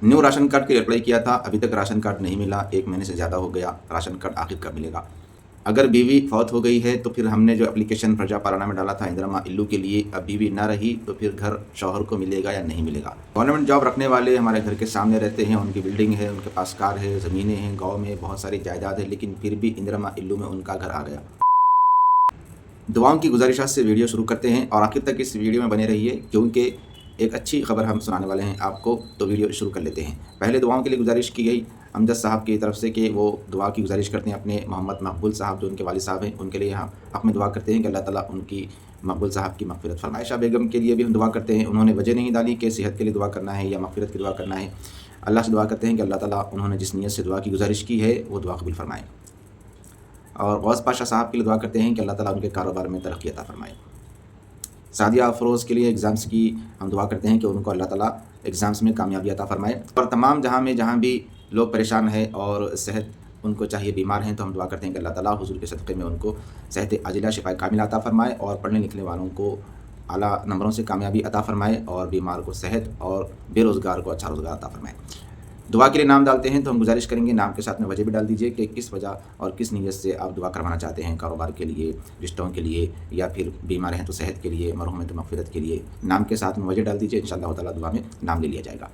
New ration card के लिए apply किया था, अभी तक राशन कार्ड नहीं मिला, 1 महीने से ज़्यादा हो गया, राशन कार्ड आखिर कब मिलेगा? अगर बीवी फौत हो गई है तो फिर हमने जो एप्लीकेशन प्रजा पाराना में डाला था इंदिरा माँ इल्लू के लिए, अब बीवी ना रही तो फिर घर शौहर को मिलेगा या नहीं मिलेगा? गवर्नमेंट जॉब रखने वाले हमारे घर के सामने रहते हैं, उनकी बिल्डिंग है, उनके पास कार है, ज़मीनें हैं, गाँव में बहुत सारी जायदाद है, लेकिन फिर भी इंदिरा माँ इल्लू में उनका घर आ गया। दुआओं की गुजारिशात से वीडियो शुरू करते हैं और आखिर तक इस वीडियो में बने रहिए, क्योंकि एक अच्छी खबर हम सुनाने वाले हैं आपको। तो वीडियो शुरू कर लेते हैं। पहले दुआओं के लिए गुजारिश की गई अमजद साहब की तरफ से कि वो दुआ की गुजारिश करते हैं अपने मोहम्मद मकबूल साहब, जो उनके वालिद साहब हैं, उनके लिए हम हक़ में दुआ करते हैं कि अल्लाह ताला उनकी मकबूल साहब की मग़फ़िरत फरमाए। आयशा बेगम के लिए भी हम दुआ करते हैं, उन्होंने वजह नहीं डाली कि सेहत के लिए दुआ करना है या मग़फ़िरत की दुआ करना है। अल्लाह से दुआ करते हैं कि अल्लाह ताला उन्होंने जिस नीयत से दुआ की गुजारिश की है वो दुआ कबूल फरमाए। और गौस पाशा साहब के लिए दुआ करते हैं कि अल्लाह ताला उनके कारोबार में तरक्की अता फरमाए। सादिया अफरोज़ के लिए एग्ज़ाम्स की हम दुआ करते हैं कि उनको अल्लाह ताला एग्ज़ाम्स में कामयाबी अता फरमाए। और तमाम जहाँ भी लोग परेशान हैं और सेहत उनको चाहिए, बीमार हैं, तो हम दुआ करते हैं कि अल्लाह ताला हुज़ूर के सदक़े में उनको सेहत आजिला शिफ़ाए कामिला अता फरमाए और पढ़ने लिखने वालों को आला नंबरों से कामयाबी अता फरमाए और बीमार को सेहत और बेरोज़गार को अच्छा रोज़गार अता फरमाए। दुआ के लिए नाम डालते हैं तो हम गुजारिश करेंगे नाम के साथ में वजह भी डाल दीजिए कि किस वजह और किस नीयत से आप दुआ करवाना चाहते हैं, कारोबार के लिए, रिश्तों के लिए, या फिर बीमार हैं तो सेहत के लिए, मरहूम हैं तो मग़फ़िरत के लिए। नाम के साथ में वजह डाल दीजिए, इंशाअल्लाह ताला दुआ में नाम ले लिया जाएगा।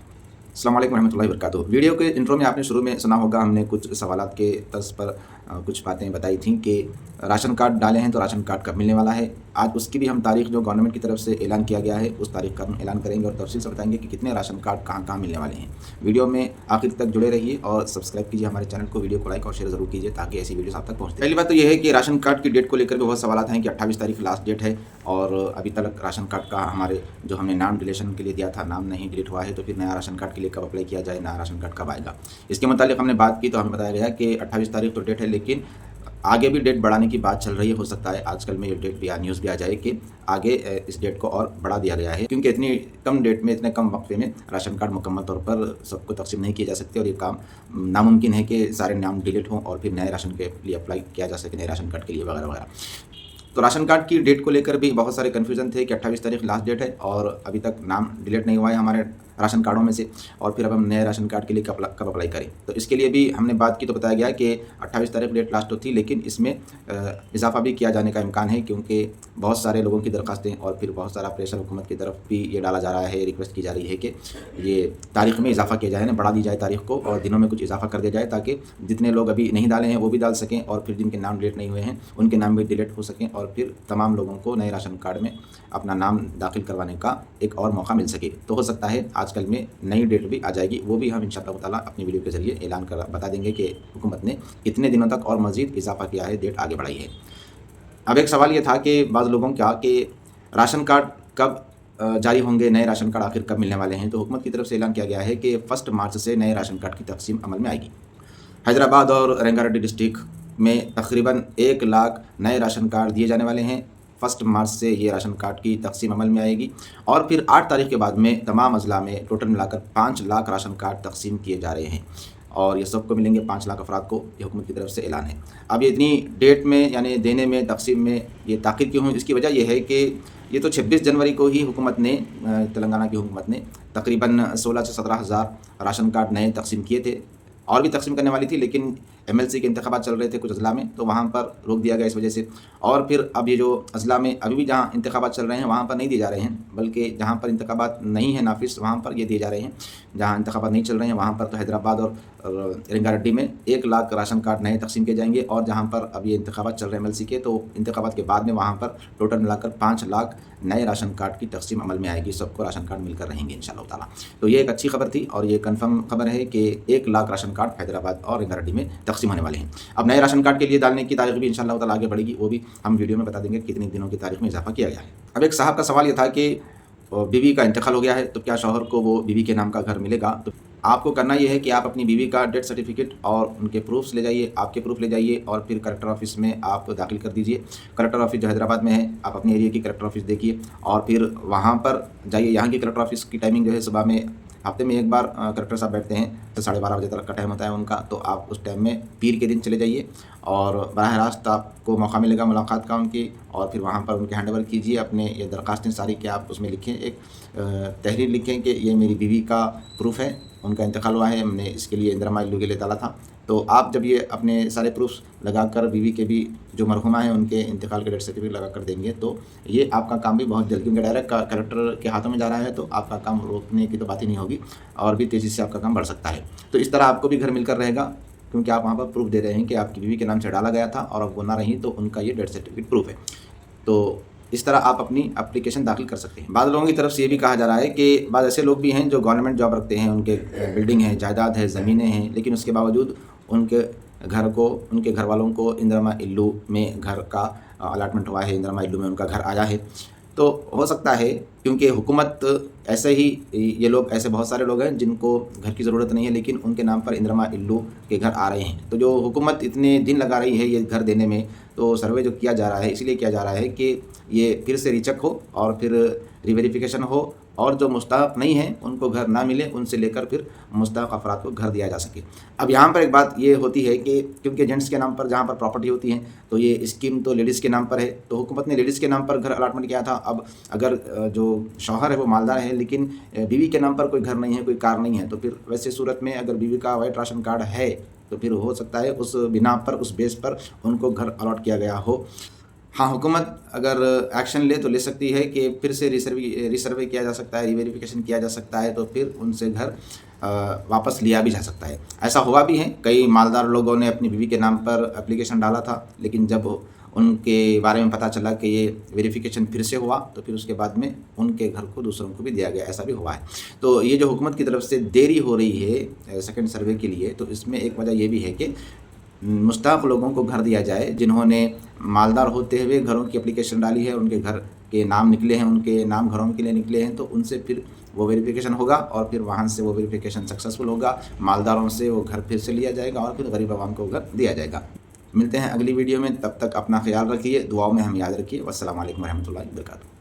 अस्सलाम वालेकुम रहमतुल्लाहि व बरकातुहू। वीडियो के इंट्रो में आपने शुरू में सुना होगा, हमने कुछ सवालात के तर्ज पर कुछ बातें बताई थीं कि राशन कार्ड डाले हैं तो राशन कार्ड कब मिलने वाला है। आज उसकी भी हम तारीख जो गवर्नमेंट की तरफ से ऐलान किया गया है उस तारीख का हम ऐलान करेंगे और तफसील से बताएंगे कि कितने राशन कार्ड कहाँ कहाँ मिलने वाले हैं। वीडियो में आखिर तक जुड़े रहिए और सब्सक्राइब कीजिए हमारे चैनल को, वीडियो को लाइक और शेयर ज़रूर कीजिए ताकि ऐसी वीडियोस आप तक पहुँचते। पहली बात तो ये है कि राशन कार्ड की डेट को लेकर भी बहुत सवाल हैं कि 28 तारीख लास्ट डेट है और अभी तक राशन कार्ड का हमारे जो हमने नाम डिलीशन के लिए दिया था, नाम नहीं डिलीट हुआ है, तो फिर नया राशन कार्ड के लिए कब अप्लाई किया जाए, नया राशन कार्ड कब आएगा। इसके मुतालिक हमने बात की तो हमें बताया गया कि 28 तारीख तो डेट है, लेकिन आगे भी डेट बढ़ाने की बात चल रही है। हो सकता है आजकल में ये डेट भी न्यूज़ भी आ जाए कि आगे इस डेट को और बढ़ा दिया गया है, क्योंकि इतनी कम डेट में, इतने कम वक्फे में राशन कार्ड मुकम्मल तौर पर सबको तकसीम नहीं किए जा सकते और ये काम नामुमकिन है कि सारे नाम डिलीट हों और फिर नए राशन के लिए अप्लाई किया जा सके, नए राशन कार्ड के लिए वगैरह वगैरह। तो राशन कार्ड की डेट को लेकर भी बहुत सारे कन्फ्यूज़न थे कि 28 तारीख लास्ट डेट है और अभी तक नाम डिलीट नहीं हुआ है हमारे राशन कार्डों में से, और फिर अब हम नए राशन कार्ड के लिए कब अप्लाई करें। तो इसके लिए भी हमने बात की तो बताया गया कि 28 तारीख डेट लास्ट तो थी, लेकिन इसमें इजाफा भी किया जाने का इम्कान है, क्योंकि बहुत सारे लोगों की दरख्वास्तें और फिर बहुत सारा प्रेशर हुकूमत की तरफ भी ये डाला जा रहा है, रिक्वेस्ट की जा रही है कि ये तारीख में इजाफा किया जाए, ना बढ़ा दी जाए तारीख को और दिनों में कुछ इजाफा कर दिया जाए, ताकि जितने लोग अभी नहीं डाले हैं वो भी डाल सकें और फिर जिनके नाम डिलीट नहीं हुए हैं उनके नाम भी डिलीट हो सकें और फिर तमाम लोगों को नए राशन कार्ड में अपना नाम दाखिल करवाने का एक और मौका मिल सके। तो हो सकता है आजकल में नई डेट भी आ जाएगी, वो भी हम इंशाअल्लाह ताला अपनी वीडियो के ज़रिए ऐलान कर बता देंगे कि हुकूमत ने कितने दिनों तक और मज़ीद इजाफा किया है, डेट आगे बढ़ाई है। अब एक सवाल ये था कि बाज़ लोगों का कि राशन कार्ड कब जारी होंगे, नए राशन कार्ड आखिर कब मिलने वाले हैं। तो हुकूमत की तरफ से ऐलान किया गया है कि 1 मार्च से नए राशन कार्ड की तकसीम अमल में आएगी। हैदराबाद और रंगारेड्डी डिस्ट्रिक्ट में तकरीबन 1 लाख नए राशन कार्ड दिए जाने वाले हैं। 1 मार्च से ये राशन कार्ड की तकसीम अमल में आएगी और फिर 8 तारीख के बाद में तमाम अज़ला में टोटल मिलाकर 5 लाख राशन कार्ड तकसीम किए जा रहे हैं और ये सबको मिलेंगे 5 लाख अफराद को, ये हुकूमत की तरफ से ऐलान है। अब ये इतनी डेट में यानी देने में, तकसीम में ये ताख़ीर क्यों हुई, इसकी वजह यह है कि ये तो 26 जनवरी को ही हुकूमत ने, तेलंगाना की हुकूमत ने तकरीबन 16 से 17 हज़ार राशन कार्ड नए तकसीम किए थे और भी तकसीम करने वाली थी, लेकिन MLC के इंतखाबात चल रहे थे कुछ अज़ला में, तो वहाँ पर रोक दिया गया इस वजह से। और फिर अब ये जो अज़ला में अभी भी जहाँ इंतखाबात चल रहे हैं वहाँ पर नहीं दिए जा रहे हैं, बल्कि जहाँ पर इंतखाबात नहीं है नाफिस वहाँ पर ये दिए जा रहे हैं। जहाँ इंतखाबात नहीं चल रहे हैं वहाँ पर तो हैदराबाद और रंगारेड्डी में 1 लाख राशन कार्ड नए तकसीम किए जाएंगे और जहाँ पर अब ये इंतखाबात चल रहे हैं MLC के, तो इंतखाबात के बाद में वहाँ पर टोटल मिलाकर 5 लाख नए राशन कार्ड की तकसीम अमल में आएगी, सबको राशन कार्ड मिलकर रहेंगे इंशाअल्लाह ताला। तो ये एक अच्छी खबर थी और ये कन्फर्म खबर है कि 1 लाख राशन कार्ड हैदराबाद और रंगारेड्डी में तकसीम होने वाले हैं। अब नए राशन कार्ड के लिए डालने की तारीख भी इंशाअल्लाह ताला आगे बढ़ेगी, वो भी हम वीडियो में बता देंगे कितने दिनों की तारीख में इजाफा किया गया है। अब एक साहब का सवाल ये था कि बीवी का इंतकाल हो गया है तो क्या शौहर को वो बीवी के नाम का घर मिलेगा। तो आपको करना ये है कि आप अपनी बीवी का डेथ सर्टिफिकेट और उनके प्रूफ्स ले जाइए, आपके प्रूफ ले जाइए और फिर कलेक्टर ऑफिस में आप दाखिल कर दीजिए। कलेक्टर ऑफिस जो हैदराबाद में है, आप अपने एरिया की कलेक्टर ऑफिस देखिए और फिर वहाँ पर जाइए। यहाँ की कलेक्टर ऑफिस की टाइमिंग जो है सुबह में, हफ्ते में एक बार कलेक्टर साहब बैठते हैं, तो 12:30 बजे तक का टाइम होता है उनका, तो आप उस टाइम में पीर के दिन चले जाइए और बराह रास्त आपको मौका मिलेगा मुलाकात का उनकी, और फिर वहाँ पर उनके हैंड ओवर कीजिए अपने ये दरख्वास्तें सारी कि आप उसमें लिखें, एक तहरीर लिखें कि ये मेरी बीवी का प्रूफ है ان کا انتقال ہوا ہے، ہم نے اس کے لیے اندرما الو کے لیے ڈالا تھا۔ تو آپ جب یہ اپنے سارے پروفس لگا کر بیوی کے بھی جو مرحومہ ہیں ان کے انتقال کے ڈیتھ سرٹیفکیٹ لگا کر دیں گے تو یہ آپ کا کام بھی بہت جلد، کیونکہ ڈائریکٹ کلیکٹر کے ہاتھوں میں جا رہا ہے تو آپ کا کام روکنے کی تو بات ہی نہیں ہوگی اور بھی تیزی سے آپ کا کام بڑھ سکتا ہے۔ تو اس طرح آپ کو بھی گھر مل کر رہے گا، کیونکہ آپ وہاں پر پروف دے رہے ہیں کہ آپ کی بیوی کے نام سے ڈالا گیا تھا اور اب وہ نہ رہی تو ان کا یہ ڈیتھ سرٹیفکیٹ پروف ہے۔ تو اس طرح آپ اپنی اپلیکیشن داخل کر سکتے ہیں۔ بعض لوگوں کی طرف سے یہ بھی کہا جا رہا ہے کہ بعض ایسے لوگ بھی ہیں جو گورنمنٹ جاب رکھتے ہیں، ان کے بلڈنگ ہے، جائیداد ہے، زمینیں ہیں، لیکن اس کے باوجود ان کے گھر کو، ان کے گھر والوں کو اندرما الو میں گھر کا الاٹمنٹ ہوا ہے، اندرما الو میں ان کا گھر آیا ہے۔ تو ہو سکتا ہے کیونکہ حکومت ایسے ہی، یہ لوگ ایسے بہت سارے لوگ ہیں جن کو گھر کی ضرورت نہیں ہے لیکن ان کے نام پر اندرما الو کے گھر آ رہے ہیں۔ تو جو حکومت اتنے دن لگا رہی ہے یہ گھر دینے میں، تو سروے جو کیا جا رہا ہے اس لیے کیا جا رہا ہے کہ یہ پھر سے ریچیک ہو اور پھر ریویریفیکیشن ہو، اور جو مستحق نہیں ہیں ان کو گھر نہ ملے، ان سے لے کر پھر مستحق افراد کو گھر دیا جا سکے۔ اب یہاں پر ایک بات یہ ہوتی ہے کہ کیونکہ جینٹس کے نام پر جہاں پر پراپرٹی ہوتی ہے تو یہ اسکیم تو لیڈیز کے نام پر ہے، تو حکومت نے لیڈیز کے نام پر گھر الاٹمنٹ کیا تھا۔ اب اگر جو شوہر ہے وہ مالدار ہے لیکن بیوی کے نام پر کوئی گھر نہیں ہے، کوئی کار نہیں ہے، تو پھر ویسے صورت میں اگر بیوی کا وائٹ راشن کارڈ ہے تو پھر ہو سکتا ہے اس بنا پر، اس بیس پر ان کو گھر الاٹ کیا گیا ہو۔ ہاں، حکومت اگر ایکشن لے تو لے سکتی ہے کہ پھر سے ریسروے کیا جا سکتا ہے، ریویریفیکیشن کیا جا سکتا ہے، تو پھر ان سے گھر واپس لیا بھی جا سکتا ہے۔ ایسا ہوا بھی ہے، کئی مالدار لوگوں نے اپنی بیوی کے نام پر اپلیکیشن ڈالا تھا، لیکن جب ان کے بارے میں پتہ چلا کہ یہ ویریفیکیشن پھر سے ہوا تو پھر اس کے بعد میں ان کے گھر کو دوسروں کو بھی دیا گیا، ایسا بھی ہوا ہے۔ تو یہ جو حکومت کی طرف سے دیری ہو رہی ہے سیکنڈ سروے کے لیے، تو اس میں ایک وجہ یہ بھی ہے کہ مستحق لوگوں کو گھر دیا جائے، جنہوں نے مالدار ہوتے ہوئے گھروں کی اپلیکیشن ڈالی ہے، ان کے گھر کے نام نکلے ہیں، ان کے نام گھروں کے لیے نکلے ہیں، تو ان سے پھر وہ ویریفیکیشن ہوگا اور پھر وہاں سے وہ ویریفیکیشن سکسیزفل ہوگا، مالداروں سے وہ گھر پھر سے لیا جائے گا اور پھر غریب عوام کو گھر دیا جائے گا۔ ملتے ہیں اگلی ویڈیو میں، تب تک اپنا خیال رکھیے، دعاؤں میں ہم یاد رکھیے۔ والسلام علیکم ورحمۃ اللہ وبرکاتہ۔